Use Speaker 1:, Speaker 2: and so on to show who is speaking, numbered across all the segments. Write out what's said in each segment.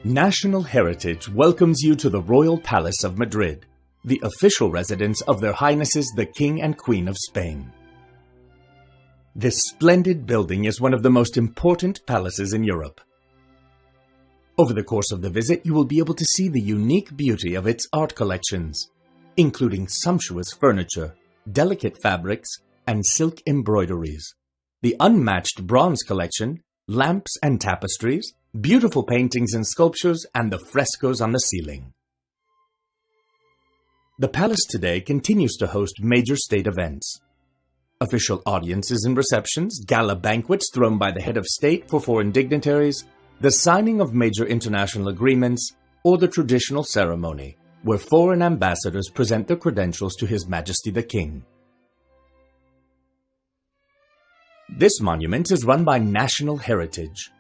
Speaker 1: National Heritage welcomes you to the Royal Palace of Madrid, the official residence of Their Highnesses the King and Queen of Spain. This splendid building is one of the most important palaces in Europe. Over the course of the visit, you will be able to see the unique beauty of its art collections, including sumptuous furniture, delicate fabrics, and silk embroideries, the unmatched bronze collection, lamps and tapestries, beautiful paintings and sculptures, and the frescoes on the ceiling. The palace today continues to host major state events. Official audiences and receptions, gala banquets thrown by the head of state for foreign dignitaries, the signing of major international agreements, or the traditional ceremony, where foreign ambassadors present their credentials to His Majesty the King. This monument is run by National Heritage,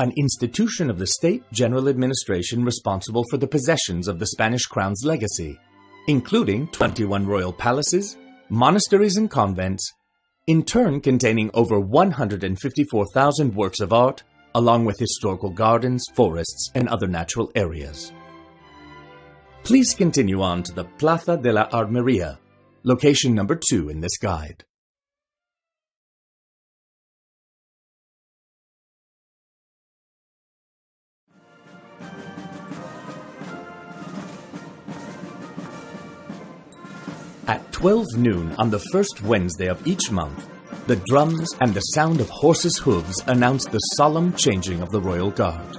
Speaker 1: an institution of the state general administration responsible for the possessions of the Spanish Crown's legacy, including 21 royal palaces, monasteries and convents, in turn containing over 154,000 works of art, along with historical gardens, forests, and other natural areas. Please continue on to the Plaza de la Armería, location number 2 in this guide. At 12 noon on the first Wednesday of each month, the drums and the sound of horses' hooves announce the solemn changing of the royal guard.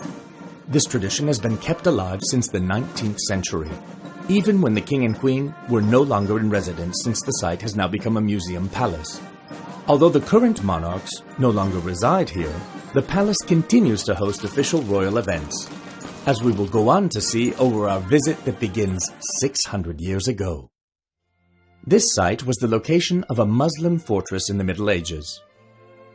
Speaker 1: This tradition has been kept alive since the 19th century, even when the king and queen were no longer in residence, since the site has now become a museum palace. Although the current monarchs no longer reside here, the palace continues to host official royal events, as we will go on to see over our visit that begins 600 years ago. This site was the location of a Muslim fortress in the Middle Ages.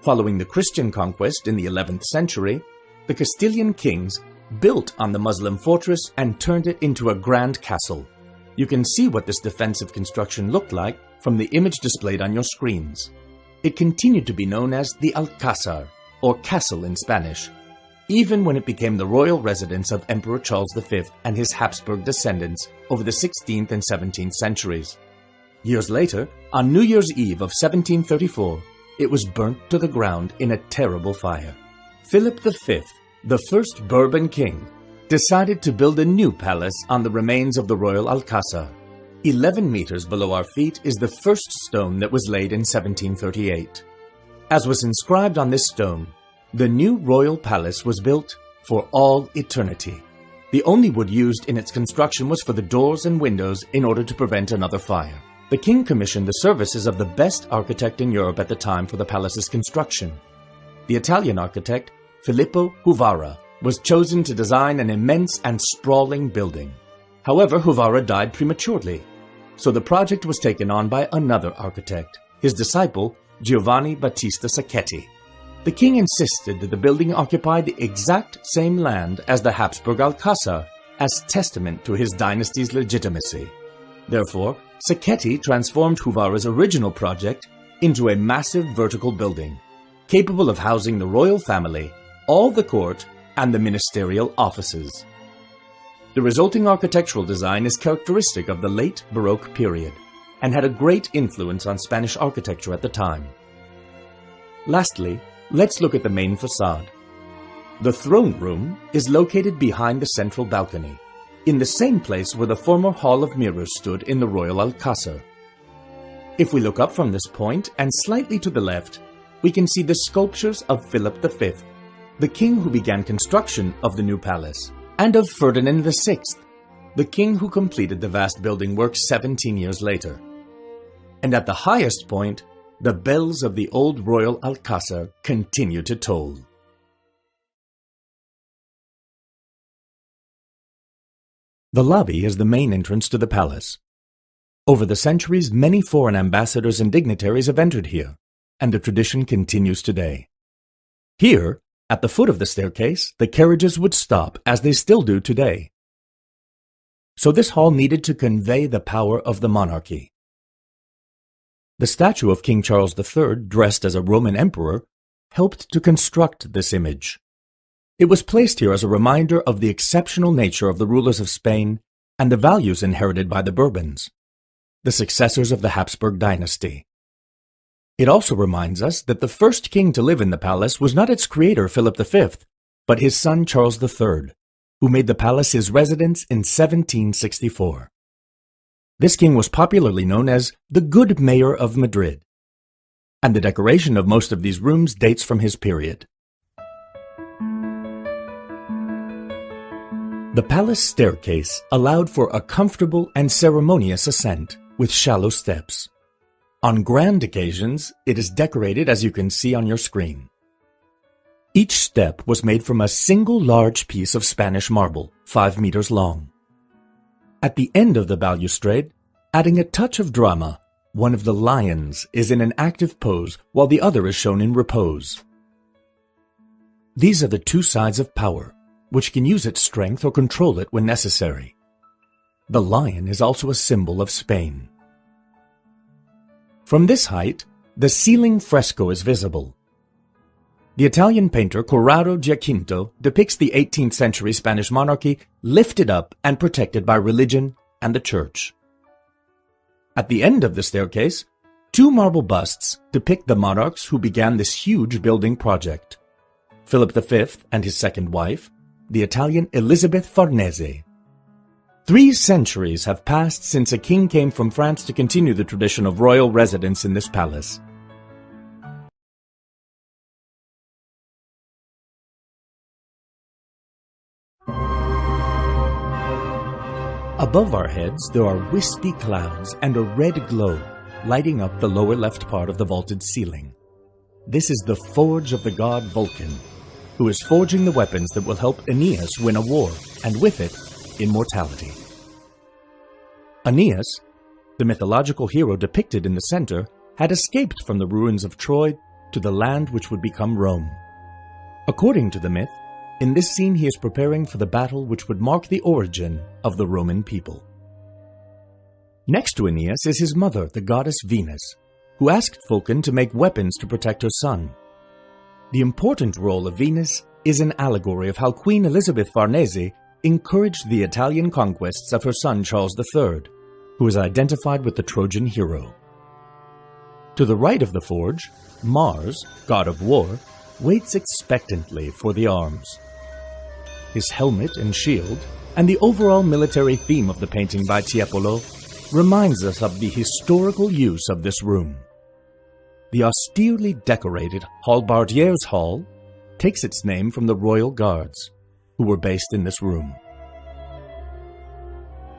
Speaker 1: Following the Christian conquest in the 11th century, the Castilian kings built on the Muslim fortress and turned it into a grand castle. You can see what this defensive construction looked like from the image displayed on your screens. It continued to be known as the Alcázar, or castle in Spanish, even when it became the royal residence of Emperor Charles V and his Habsburg descendants over the 16th and 17th centuries. Years later, on New Year's Eve of 1734, it was burnt to the ground in a terrible fire. Philip V, the first Bourbon king, decided to build a new palace on the remains of the royal Alcázar. 11 meters below our feet is the first stone that was laid in 1738. As was inscribed on this stone, the new royal palace was built for all eternity. The only wood used in its construction was for the doors and windows in order to prevent another fire. The king commissioned the services of the best architect in Europe at the time for the palace's construction. The Italian architect, Filippo Huvara, was chosen to design an immense and sprawling building. However, Huvara died prematurely, so the project was taken on by another architect, his disciple, Giovanni Battista Sacchetti. The king insisted that the building occupy the exact same land as the Habsburg Alcázar, as testament to his dynasty's legitimacy. Therefore, Sacchetti transformed Huvara's original project into a massive vertical building, capable of housing the royal family, all the court, and the ministerial offices. The resulting architectural design is characteristic of the late Baroque period, and had a great influence on Spanish architecture at the time. Lastly, let's look at the main facade. The throne room is located behind the central balcony, in the same place where the former Hall of Mirrors stood in the Royal Alcázar. If we look up from this point and slightly to the left, we can see the sculptures of Philip V, the king who began construction of the new palace, and of Ferdinand VI, the king who completed the vast building work 17 years later. And at the highest point, the bells of the old Royal Alcázar continue to toll. The lobby is the main entrance to the palace. Over the centuries, many foreign ambassadors and dignitaries have entered here, and the tradition continues today. Here, at the foot of the staircase, the carriages would stop, as they still do today. So this hall needed to convey the power of the monarchy. The statue of King Charles III, dressed as a Roman emperor, helped to construct this image. It was placed here as a reminder of the exceptional nature of the rulers of Spain and the values inherited by the Bourbons, the successors of the Habsburg dynasty. It also reminds us that the first king to live in the palace was not its creator, Philip V, but his son Charles III, who made the palace his residence in 1764. This king was popularly known as the Good Mayor of Madrid, and the decoration of most of these rooms dates from his period. The palace staircase allowed for a comfortable and ceremonious ascent with shallow steps. On grand occasions, it is decorated as you can see on your screen. Each step was made from a single large piece of Spanish marble, 5 meters long. At the end of the balustrade, adding a touch of drama, one of the lions is in an active pose while the other is shown in repose. These are the two sides of power, which can use its strength or control it when necessary. The lion is also a symbol of Spain. From this height, the ceiling fresco is visible. The Italian painter Corrado Giacinto depicts the 18th century Spanish monarchy lifted up and protected by religion and the church. At the end of the staircase, 2 marble busts depict the monarchs who began this huge building project: Philip V and his second wife, the Italian Elizabeth Farnese. 3 centuries have passed since a king came from France to continue the tradition of royal residence in this palace. Above our heads, there are wispy clouds and a red glow lighting up the lower left part of the vaulted ceiling. This is the forge of the god Vulcan, who is forging the weapons that will help Aeneas win a war, and with it, immortality. Aeneas, the mythological hero depicted in the center, had escaped from the ruins of Troy to the land which would become Rome. According to the myth, in this scene he is preparing for the battle which would mark the origin of the Roman people. Next to Aeneas is his mother, the goddess Venus, who asked Vulcan to make weapons to protect her son. The important role of Venus is an allegory of how Queen Elizabeth Farnese encouraged the Italian conquests of her son Charles III, who is identified with the Trojan hero. To the right of the forge, Mars, god of war, waits expectantly for the arms. His helmet and shield, and the overall military theme of the painting by Tiepolo, reminds us of the historical use of this room. The austerely decorated Halberdiers Hall takes its name from the royal guards, who were based in this room.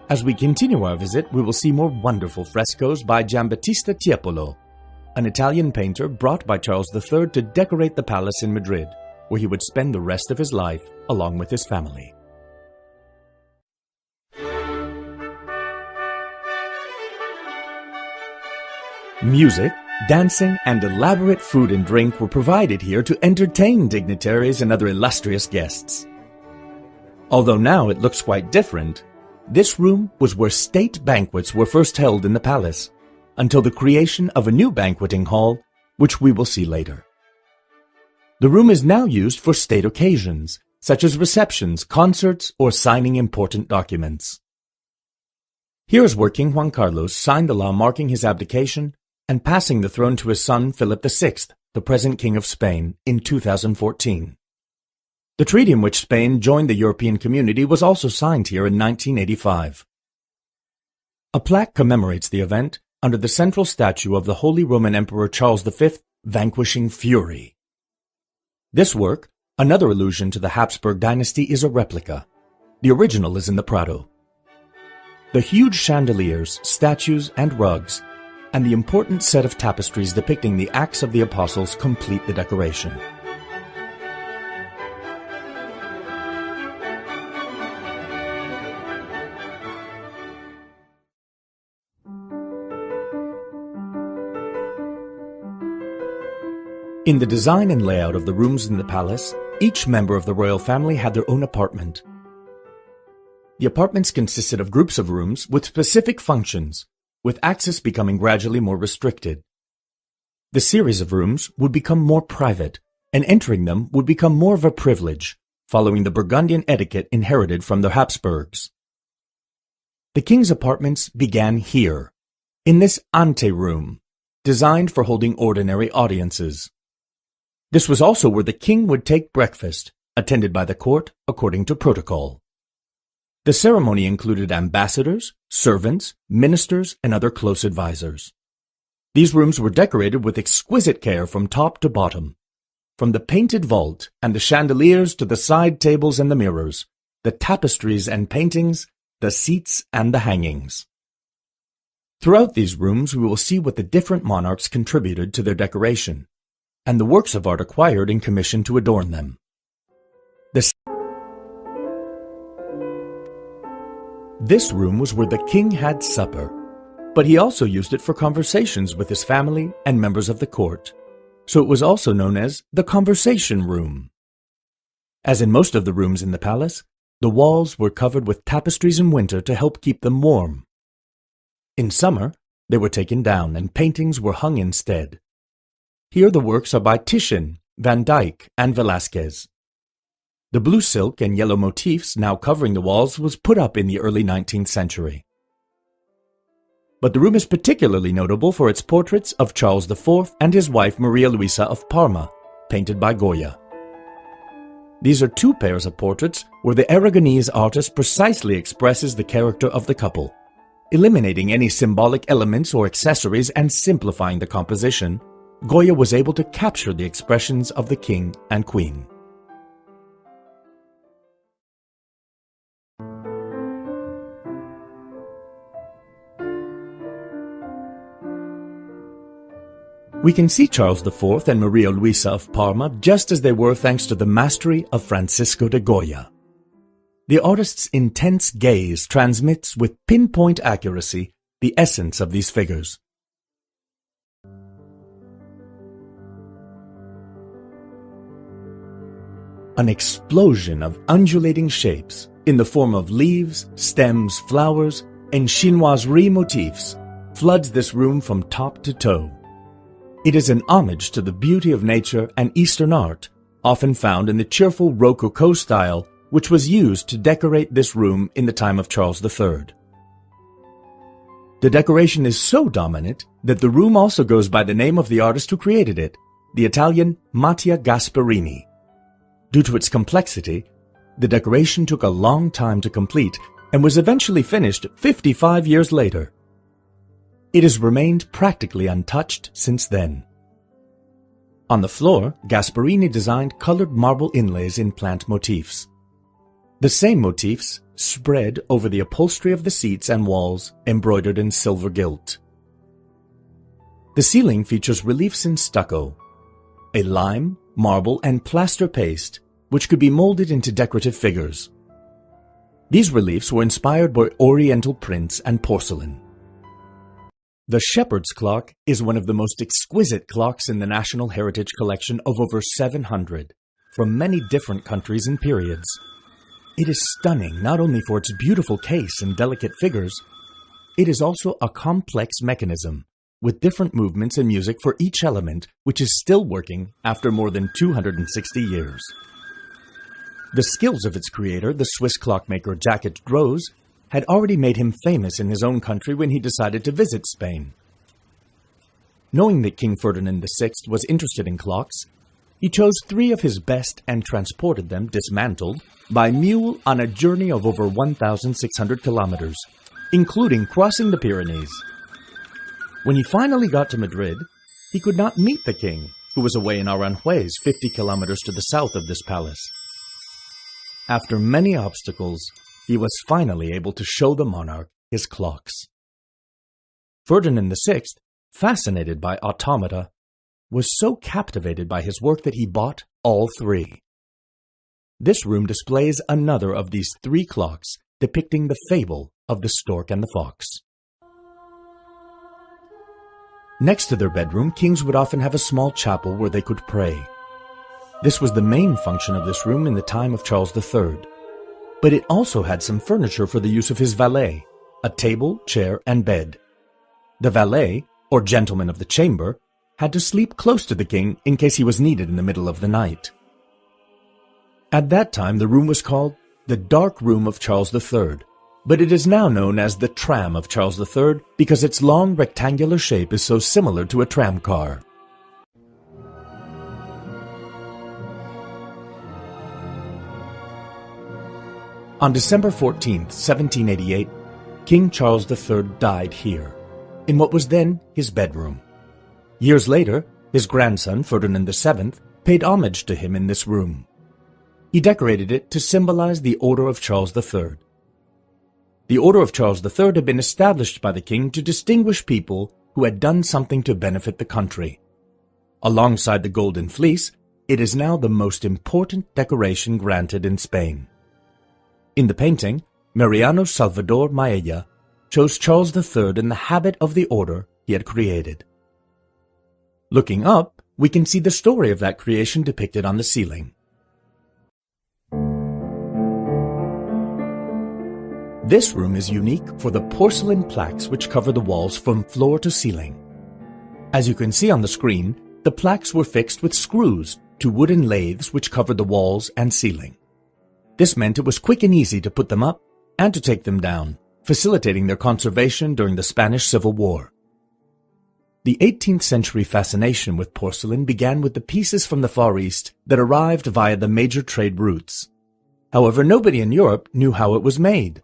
Speaker 1: As we continue our visit, we will see more wonderful frescoes by Giambattista Tiepolo, an Italian painter brought by Charles III to decorate the palace in Madrid, where he would spend the rest of his life along with his family. Music, dancing, and elaborate food and drink were provided here to entertain dignitaries and other illustrious guests. Although now it looks quite different, this room was where state banquets were first held in the palace, until the creation of a new banqueting hall, which we will see later. The room is now used for state occasions, such as receptions, concerts, or signing important documents. Here is where King Juan Carlos signed the law marking his abdication and passing the throne to his son Philip VI, the present King of Spain, in 2014. The treaty in which Spain joined the European Community was also signed here in 1985. A plaque commemorates the event under the central statue of the Holy Roman Emperor Charles V vanquishing fury. This work, another allusion to the Habsburg dynasty, is a replica. The original is in the Prado. The huge chandeliers, statues, and rugs, and the important set of tapestries depicting the Acts of the Apostles complete the decoration. In the design and layout of the rooms in the palace, each member of the royal family had their own apartment. The apartments consisted of groups of rooms with specific functions, with access becoming gradually more restricted. The series of rooms would become more private, and entering them would become more of a privilege, following the Burgundian etiquette inherited from the Habsburgs. The king's apartments began here, in this anteroom, designed for holding ordinary audiences. This was also where the king would take breakfast, attended by the court according to protocol. The ceremony included ambassadors, servants, ministers, and other close advisors. These rooms were decorated with exquisite care from top to bottom. From the painted vault and the chandeliers to the side tables and the mirrors, the tapestries and paintings, the seats and the hangings. Throughout these rooms we will see what the different monarchs contributed to their decoration, and the works of art acquired in commission to adorn them. This room was where the king had supper, but he also used it for conversations with his family and members of the court, so it was also known as the conversation room. As in most of the rooms in the palace, the walls were covered with tapestries in winter to help keep them warm. In summer, they were taken down and paintings were hung instead. Here the works are by Titian, Van Dyck, and Velázquez. The blue silk and yellow motifs now covering the walls was put up in the early 19th century. But the room is particularly notable for its portraits of Charles IV and his wife Maria Luisa of Parma, painted by Goya. These are two pairs of portraits where the Aragonese artist precisely expresses the character of the couple, eliminating any symbolic elements or accessories and simplifying the composition. Goya was able to capture the expressions of the king and queen. We can see Charles IV and Maria Luisa of Parma just as they were thanks to the mastery of Francisco de Goya. The artist's intense gaze transmits with pinpoint accuracy the essence of these figures. An explosion of undulating shapes in the form of leaves, stems, flowers, and chinoiserie motifs floods this room from top to toe. It is an homage to the beauty of nature and Eastern art, often found in the cheerful Rococo style, which was used to decorate this room in the time of Charles III. The decoration is so dominant that the room also goes by the name of the artist who created it, the Italian Mattia Gasparini. Due to its complexity, the decoration took a long time to complete and was eventually finished 55 years later. It has remained practically untouched since then. On the floor, Gasparini designed colored marble inlays in plant motifs. The same motifs spread over the upholstery of the seats and walls, embroidered in silver gilt. The ceiling features reliefs in stucco, a lime, marble, and plaster paste, which could be molded into decorative figures. These reliefs were inspired by Oriental prints and porcelain. The shepherd's clock is one of the most exquisite clocks in the National Heritage Collection of over 700, from many different countries and periods. It is stunning not only for its beautiful case and delicate figures, it is also a complex mechanism, with different movements and music for each element, which is still working after more than 260 years. The skills of its creator, the Swiss clockmaker Jacques Gros, had already made him famous in his own country when he decided to visit Spain. Knowing that King Ferdinand VI was interested in clocks, he chose 3 of his best and transported them, dismantled, by mule on a journey of over 1,600 kilometers, including crossing the Pyrenees. When he finally got to Madrid, he could not meet the king, who was away in Aranjuez, 50 kilometers to the south of this palace. After many obstacles, he was finally able to show the monarch his clocks. Ferdinand VI, fascinated by automata, was so captivated by his work that he bought all 3. This room displays another of these 3 clocks, depicting the fable of the stork and the fox. Next to their bedroom, kings would often have a small chapel where they could pray. This was the main function of this room in the time of Charles III. But it also had some furniture for the use of his valet, a table, chair, and bed. The valet, or gentleman of the chamber, had to sleep close to the king in case he was needed in the middle of the night. At that time, the room was called the Dark Room of Charles III, but it is now known as the Tram of Charles III because its long rectangular shape is so similar to a tram car. On December 14, 1788, King Charles III died here, in what was then his bedroom. Years later, his grandson, Ferdinand VII, paid homage to him in this room. He decorated it to symbolize the Order of Charles III. The Order of Charles III had been established by the king to distinguish people who had done something to benefit the country. Alongside the Golden Fleece, it is now the most important decoration granted in Spain. In the painting, Mariano Salvador Maella shows Charles III in the habit of the order he had created. Looking up, we can see the story of that creation depicted on the ceiling. This room is unique for the porcelain plaques which cover the walls from floor to ceiling. As you can see on the screen, the plaques were fixed with screws to wooden lathes which covered the walls and ceiling. This meant it was quick and easy to put them up and to take them down, facilitating their conservation during the Spanish Civil War. The 18th century fascination with porcelain began with the pieces from the Far East that arrived via the major trade routes. However, nobody in Europe knew how it was made.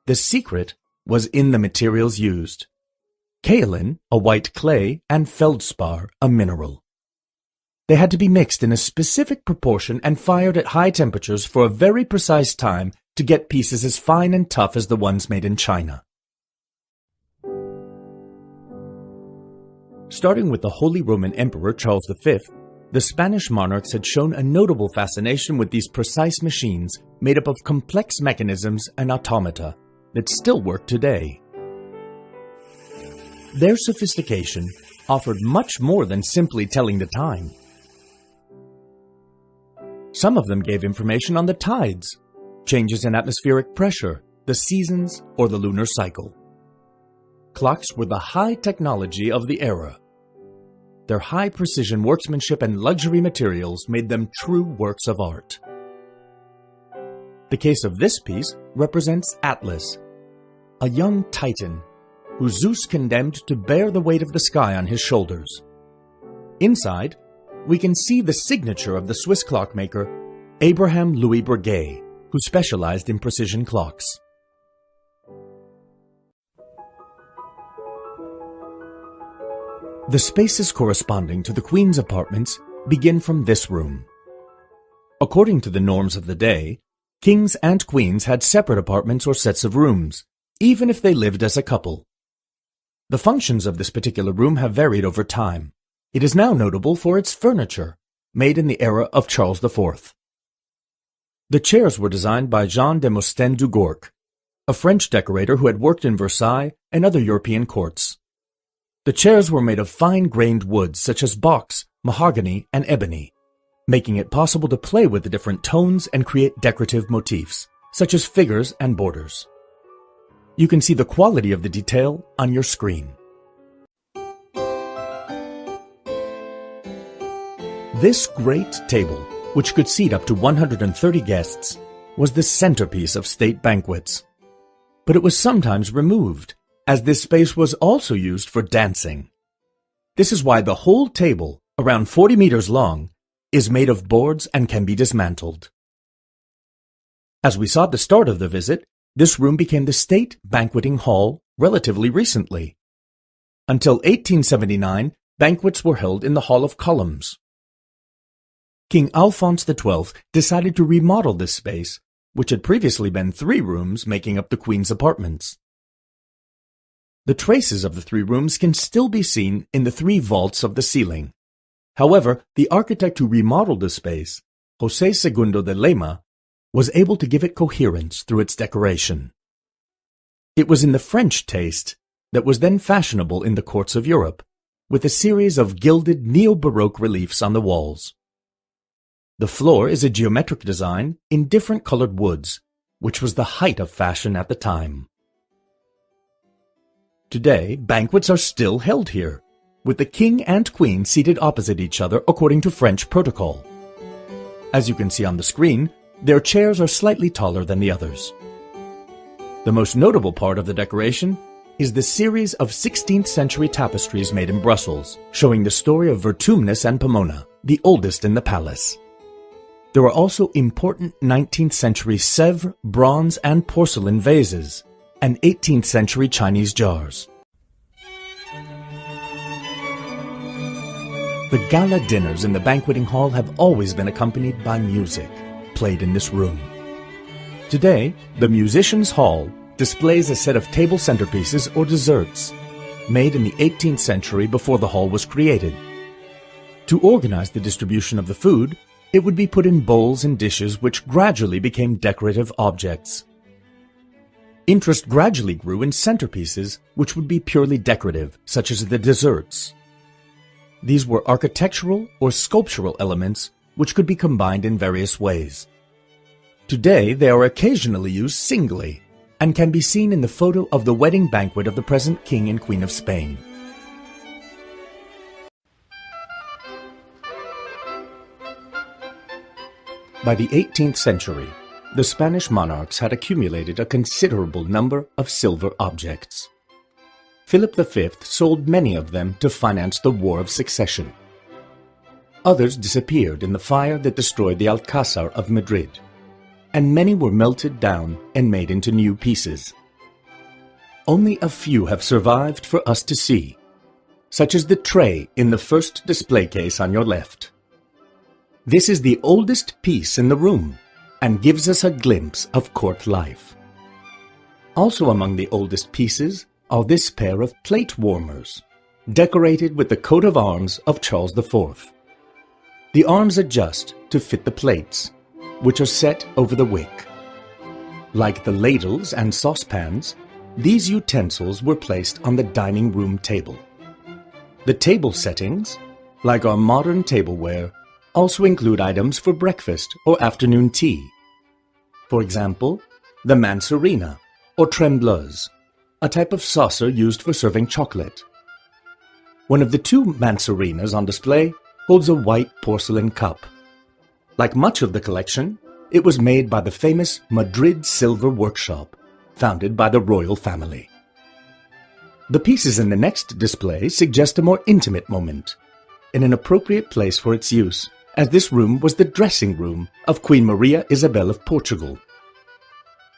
Speaker 1: The secret was in the materials used: kaolin, a white clay, and feldspar, a mineral. They had to be mixed in a specific proportion and fired at high temperatures for a very precise time to get pieces as fine and tough as the ones made in China. Starting with the Holy Roman Emperor Charles V, the Spanish monarchs had shown a notable fascination with these precise machines made up of complex mechanisms and automata that still work today. Their sophistication offered much more than simply telling the time. Some of them gave information on the tides, changes in atmospheric pressure, the seasons, or the lunar cycle. Clocks were the high technology of the era. Their high-precision workmanship and luxury materials made them true works of art. The case of this piece represents Atlas, a young titan who Zeus condemned to bear the weight of the sky on his shoulders. Inside, we can see the signature of the Swiss clockmaker Abraham Louis Breguet, who specialized in precision clocks. The spaces corresponding to the Queen's apartments begin from this room. According to the norms of the day, kings and queens had separate apartments or sets of rooms, even if they lived as a couple. The functions of this particular room have varied over time. It is now notable for its furniture, made in the era of Charles IV. The chairs were designed by Jean de Mostyn du Gourc, a French decorator who had worked in Versailles and other European courts. The chairs were made of fine-grained woods such as box, mahogany, and ebony, making it possible to play with the different tones and create decorative motifs, such as figures and borders. You can see the quality of the detail on your screen. This great table, which could seat up to 130 guests, was the centerpiece of state banquets. But it was sometimes removed, as this space was also used for dancing. This is why the whole table, around 40 meters long, is made of boards and can be dismantled. As we saw at the start of the visit, this room became the state banqueting hall relatively recently. Until 1879, banquets were held in the Hall of Columns. King Alphonse XII decided to remodel this space, which had previously been 3 rooms making up the Queen's apartments. The traces of the 3 rooms can still be seen in the 3 vaults of the ceiling. However, the architect who remodeled the space, José Segundo de Lema, was able to give it coherence through its decoration. It was in the French taste that was then fashionable in the courts of Europe, with a series of gilded neo-Baroque reliefs on the walls. The floor is a geometric design in different colored woods, which was the height of fashion at the time. Today, banquets are still held here, with the king and queen seated opposite each other according to French protocol. As you can see on the screen, their chairs are slightly taller than the others. The most notable part of the decoration is the series of 16th century tapestries made in Brussels, showing the story of Vertumnus and Pomona, the oldest in the palace. There are also important 19th century Sèvres, bronze and porcelain vases, and 18th century Chinese jars. The gala dinners in the banqueting hall have always been accompanied by music, played in this room. Today, the Musicians' Hall displays a set of table centerpieces or desserts, made in the 18th century before the hall was created. To organize the distribution of the food, it would be put in bowls and dishes which gradually became decorative objects. Interest gradually grew in centerpieces which would be purely decorative, such as the desserts. These were architectural or sculptural elements which could be combined in various ways. Today, they are occasionally used singly and can be seen in the photo of the wedding banquet of the present King and Queen of Spain. By the 18th century, the Spanish monarchs had accumulated a considerable number of silver objects. Philip V sold many of them to finance the War of Succession. Others disappeared in the fire that destroyed the Alcázar of Madrid, and many were melted down and made into new pieces. Only a few have survived for us to see, such as the tray in the first display case on your left. This is the oldest piece in the room and gives us a glimpse of court life. Also among the oldest pieces are this pair of plate warmers, decorated with the coat of arms of Charles IV. The arms adjust to fit the plates, which are set over the wick. Like the ladles and saucepans, these utensils were placed on the dining room table. The table settings, like our modern tableware, also include items for breakfast or afternoon tea. For example, the mansurina or trembleuse, a type of saucer used for serving chocolate. One of the two mansurinas on display holds a white porcelain cup. Like much of the collection, it was made by the famous Madrid Silver Workshop, founded by the royal family. The pieces in the next display suggest a more intimate moment, in an appropriate place for its use, as this room was the dressing room of Queen Maria Isabel of Portugal.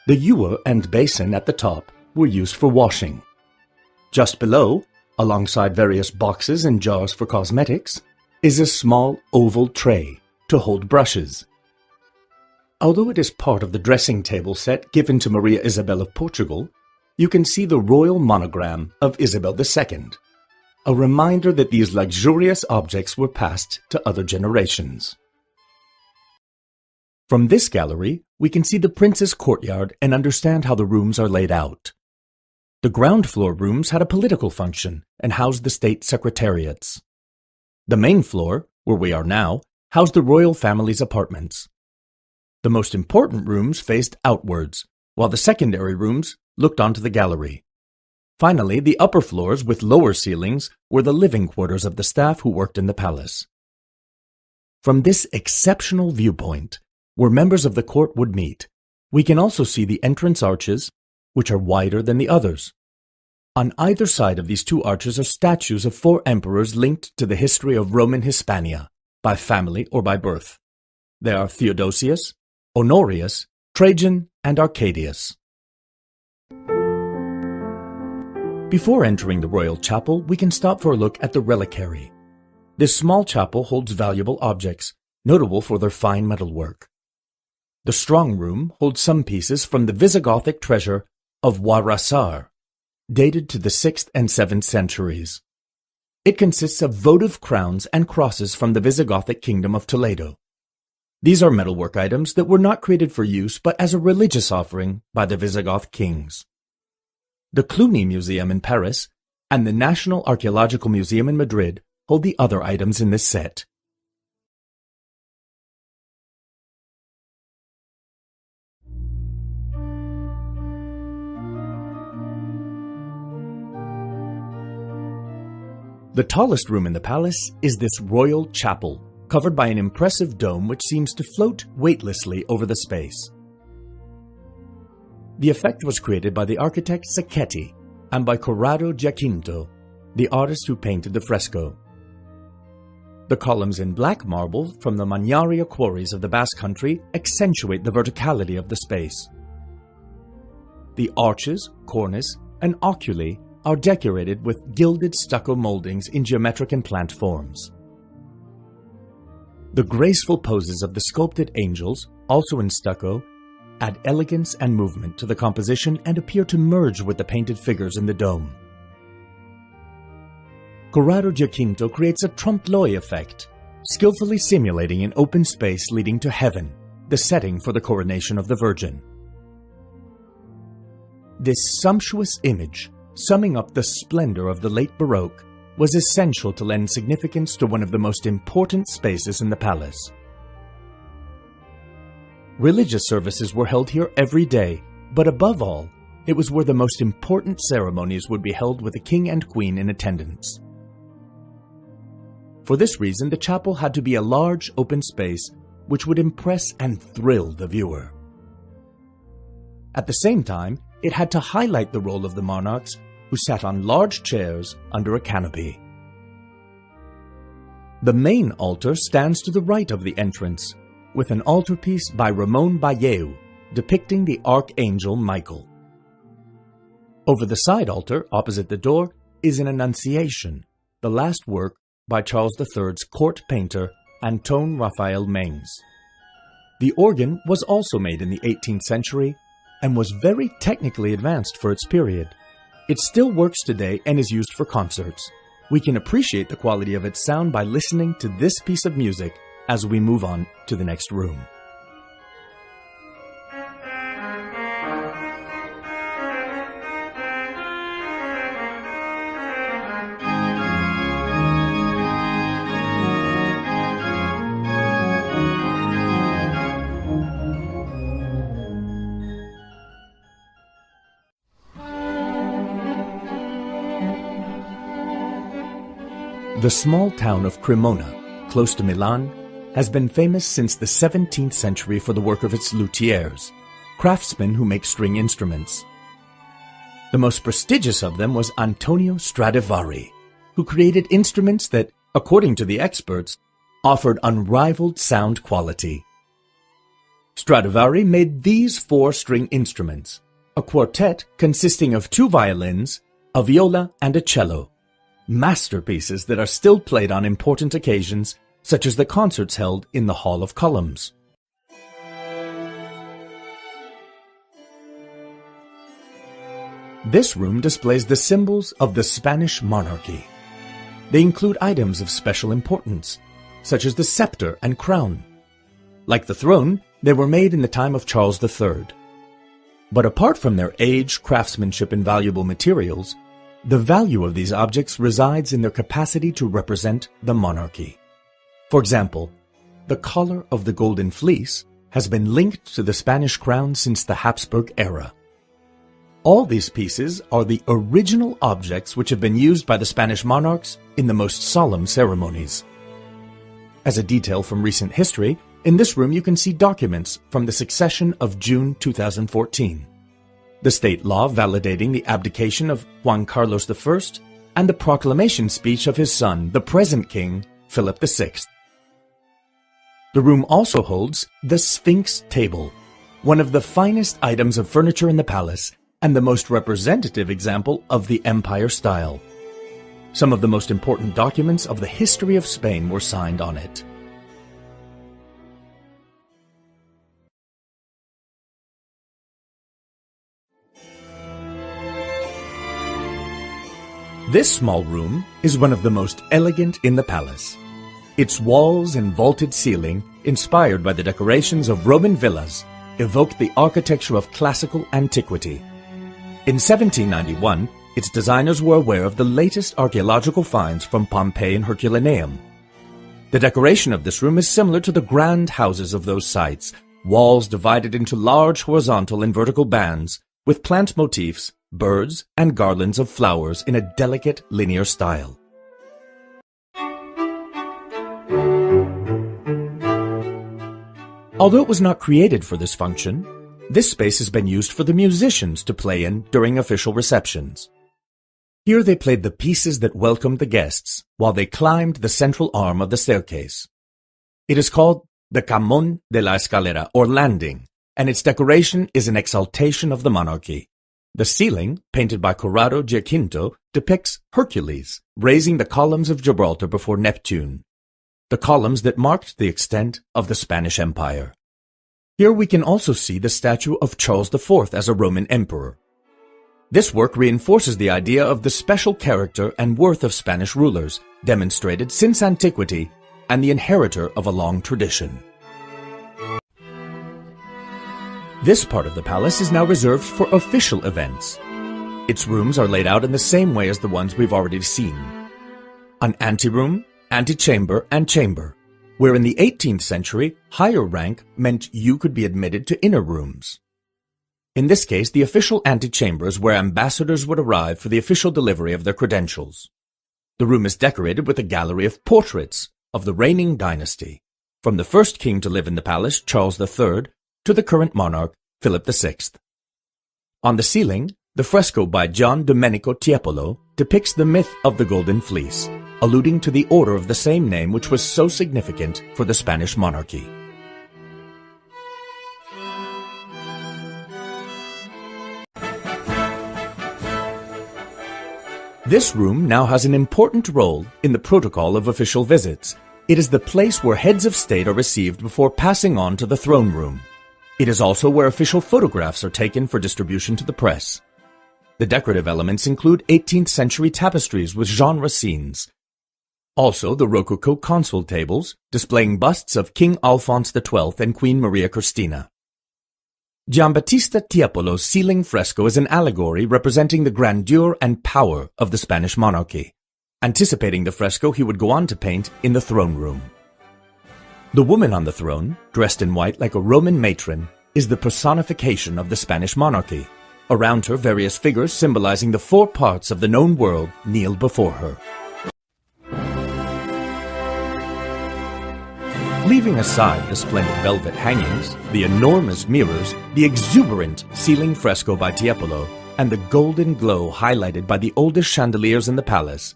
Speaker 1: The ewer and basin at the top were used for washing. Just below, alongside various boxes and jars for cosmetics, is a small oval tray to hold brushes. Although it is part of the dressing table set given to Maria Isabel of Portugal, you can see the royal monogram of Isabel II, a reminder that these luxurious objects were passed to other generations. From this gallery, we can see the prince's courtyard and understand how the rooms are laid out. The ground floor rooms had a political function and housed the state secretariats. The main floor, where we are now, housed the royal family's apartments. The most important rooms faced outwards, while the secondary rooms looked onto the gallery. Finally, the upper floors with lower ceilings were the living quarters of the staff who worked in the palace. From this exceptional viewpoint, where members of the court would meet, we can also see the entrance arches, which are wider than the others. On either side of these two arches are statues of 4 emperors linked to the history of Roman Hispania, by family or by birth. They are Theodosius, Honorius, Trajan, and Arcadius. Before entering the royal chapel, we can stop for a look at the reliquary. This small chapel holds valuable objects, notable for their fine metalwork. The strong room holds some pieces from the Visigothic treasure of Warasar, dated to the 6th and 7th centuries. It consists of votive crowns and crosses from the Visigothic kingdom of Toledo. These are metalwork items that were not created for use but as a religious offering by the Visigoth kings. The Cluny Museum in Paris and the National Archaeological Museum in Madrid hold the other items in this set. The tallest room in the palace is this royal chapel, covered by an impressive dome which seems to float weightlessly over the space. The effect was created by the architect Sacchetti and by Corrado Giacinto, the artist who painted the fresco. The columns in black marble from the Magnaria quarries of the Basque Country accentuate the verticality of the space. The arches, cornice, and oculi are decorated with gilded stucco moldings in geometric and plant forms. The graceful poses of the sculpted angels, also in stucco, add elegance and movement to the composition and appear to merge with the painted figures in the dome. Corrado Giacinto creates a trompe-l'oeil effect, skillfully simulating an open space leading to heaven, the setting for the coronation of the Virgin. This sumptuous image, summing up the splendor of the late Baroque, was essential to lend significance to one of the most important spaces in the palace. Religious services were held here every day, but above all, it was where the most important ceremonies would be held with the king and queen in attendance. For this reason, the chapel had to be a large, open space which would impress and thrill the viewer. At the same time, it had to highlight the role of the monarchs who sat on large chairs under a canopy. The main altar stands to the right of the entrance, with an altarpiece by Ramon Balleu depicting the Archangel Michael. Over the side altar, opposite the door, is an Annunciation, the last work by Charles III's court painter Antoine Raphael Mengs. The organ was also made in the 18th century and was very technically advanced for its period. It still works today and is used for concerts. We can appreciate the quality of its sound by listening to this piece of music as we move on to the next room. The small town of Cremona, close to Milan, has been famous since the 17th century for the work of its luthiers, craftsmen who make string instruments. The most prestigious of them was Antonio Stradivari, who created instruments that, according to the experts, offered unrivaled sound quality. Stradivari made these 4 string instruments, a quartet consisting of 2 violins, a viola, and a cello, masterpieces that are still played on important occasions, such as the concerts held in the Hall of Columns. This room displays the symbols of the Spanish monarchy. They include items of special importance, such as the scepter and crown. Like the throne, they were made in the time of Charles III. But apart from their age, craftsmanship, and valuable materials, the value of these objects resides in their capacity to represent the monarchy. For example, the collar of the Golden Fleece has been linked to the Spanish crown since the Habsburg era. All these pieces are the original objects which have been used by the Spanish monarchs in the most solemn ceremonies. As a detail from recent history, in this room you can see documents from the succession of June 2014. The state law validating the abdication of Juan Carlos I and the proclamation speech of his son, the present king, Philip VI. The room also holds the Sphinx table, one of the finest items of furniture in the palace and the most representative example of the Empire style. Some of the most important documents of the history of Spain were signed on it. This small room is one of the most elegant in the palace. Its walls and vaulted ceiling, inspired by the decorations of Roman villas, evoked the architecture of classical antiquity. In 1791, its designers were aware of the latest archaeological finds from Pompeii and Herculaneum. The decoration of this room is similar to the grand houses of those sites, walls divided into large horizontal and vertical bands, with plant motifs, birds, and garlands of flowers in a delicate linear style. Although it was not created for this function, this space has been used for the musicians to play in during official receptions. Here they played the pieces that welcomed the guests while they climbed the central arm of the staircase. It is called the Camón de la Escalera, or landing, and its decoration is an exaltation of the monarchy. The ceiling, painted by Corrado Giacinto, depicts Hercules raising the columns of Gibraltar before Neptune, the columns that marked the extent of the Spanish Empire. Here we can also see the statue of Charles IV as a Roman emperor. This work reinforces the idea of the special character and worth of Spanish rulers, demonstrated since antiquity and the inheritor of a long tradition. This part of the palace is now reserved for official events. Its rooms are laid out in the same way as the ones we've already seen. An anteroom, antechamber, and chamber, where in the 18th century, higher rank meant you could be admitted to inner rooms. In this case, the official antechamber is where ambassadors would arrive for the official delivery of their credentials. The room is decorated with a gallery of portraits of the reigning dynasty, from the first king to live in the palace, Charles III, to the current monarch, Philip VI. On the ceiling, the fresco by Gian Domenico Tiepolo depicts the myth of the Golden Fleece, alluding to the order of the same name which was so significant for the Spanish monarchy. This room now has an important role in the protocol of official visits. It is the place where heads of state are received before passing on to the throne room. It is also where official photographs are taken for distribution to the press. The decorative elements include 18th century tapestries with genre scenes. Also the Rococo console tables, displaying busts of King Alphonse XII and Queen Maria Cristina. Giambattista Tiepolo's ceiling fresco is an allegory representing the grandeur and power of the Spanish monarchy. Anticipating the fresco he would go on to paint in the throne room. The woman on the throne, dressed in white like a Roman matron, is the personification of the Spanish monarchy. Around her, various figures symbolizing the four parts of the known world kneel before her. Leaving aside the splendid velvet hangings, the enormous mirrors, the exuberant ceiling fresco by Tiepolo, and the golden glow highlighted by the oldest chandeliers in the palace,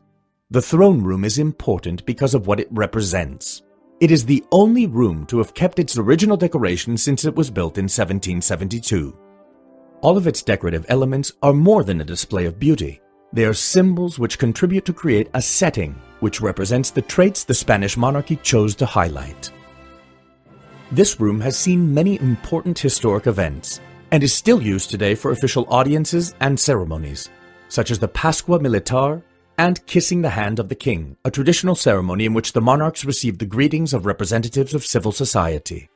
Speaker 1: the throne room is important because of what it represents. It is the only room to have kept its original decoration since it was built in 1772. All of its decorative elements are more than a display of beauty. They are symbols which contribute to create a setting which represents the traits the Spanish monarchy chose to highlight. This room has seen many important historic events and is still used today for official audiences and ceremonies, such as the Pascua Militar and kissing the hand of the king, a traditional ceremony in which the monarchs receive the greetings of representatives of civil society.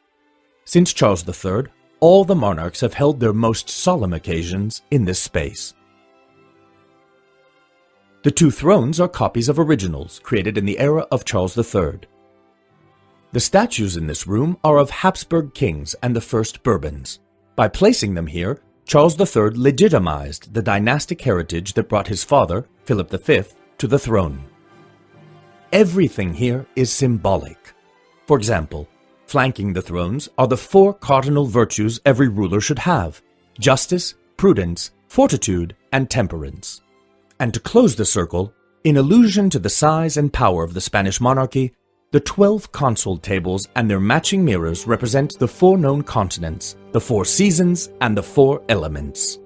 Speaker 1: Since Charles III, all the monarchs have held their most solemn occasions in this space. The two thrones are copies of originals created in the era of Charles III. The statues in this room are of Habsburg kings and the first Bourbons. By placing them here, Charles III legitimized the dynastic heritage that brought his father, Philip V, to the throne. Everything here is symbolic. For example, flanking the thrones are the four cardinal virtues every ruler should have: justice, prudence, fortitude, and temperance. And to close the circle, in allusion to the size and power of the Spanish monarchy, the 12 console tables and their matching mirrors represent the four known continents, the four seasons, and the four elements.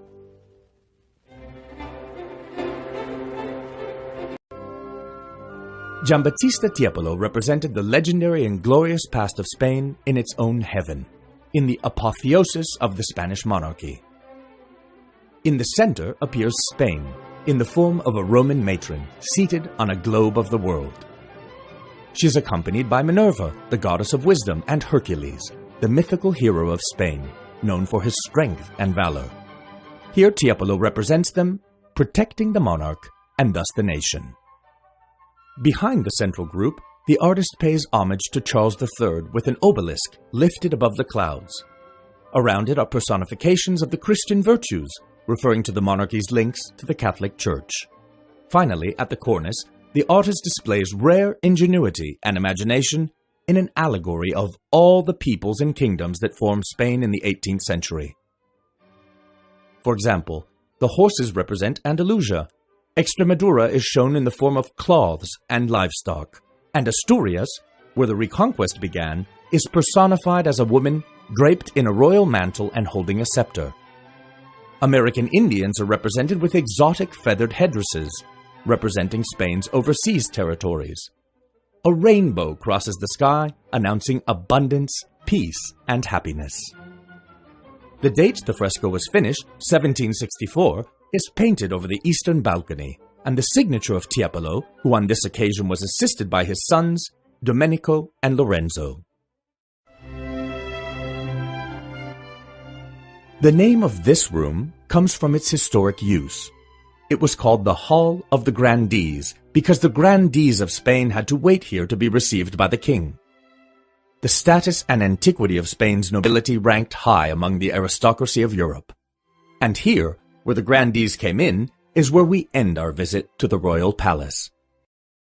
Speaker 1: Giambattista Tiepolo represented the legendary and glorious past of Spain in its own heaven, in the apotheosis of the Spanish monarchy. In the center appears Spain, in the form of a Roman matron, seated on a globe of the world. She is accompanied by Minerva, the goddess of wisdom, and Hercules, the mythical hero of Spain, known for his strength and valor. Here Tiepolo represents them, protecting the monarch and thus the nation. Behind the central group, the artist pays homage to Charles III with an obelisk lifted above the clouds. Around it are personifications of the Christian virtues, referring to the monarchy's links to the Catholic Church. Finally, at the cornice, the artist displays rare ingenuity and imagination in an allegory of all the peoples and kingdoms that formed Spain in the 18th century. For example, the horses represent Andalusia, Extremadura is shown in the form of cloths and livestock, and Asturias, where the Reconquest began, is personified as a woman draped in a royal mantle and holding a scepter. American Indians are represented with exotic feathered headdresses, representing Spain's overseas territories. A rainbow crosses the sky, announcing abundance, peace, and happiness. The date the fresco was finished, 1764, is painted over the eastern balcony, and the signature of Tiepolo, who on this occasion was assisted by his sons, Domenico and Lorenzo. The name of this room comes from its historic use. It was called the Hall of the Grandees because the grandees of Spain had to wait here to be received by the king. The status and antiquity of Spain's nobility ranked high among the aristocracy of Europe. And here, where the grandees came in, is where we end our visit to the Royal Palace.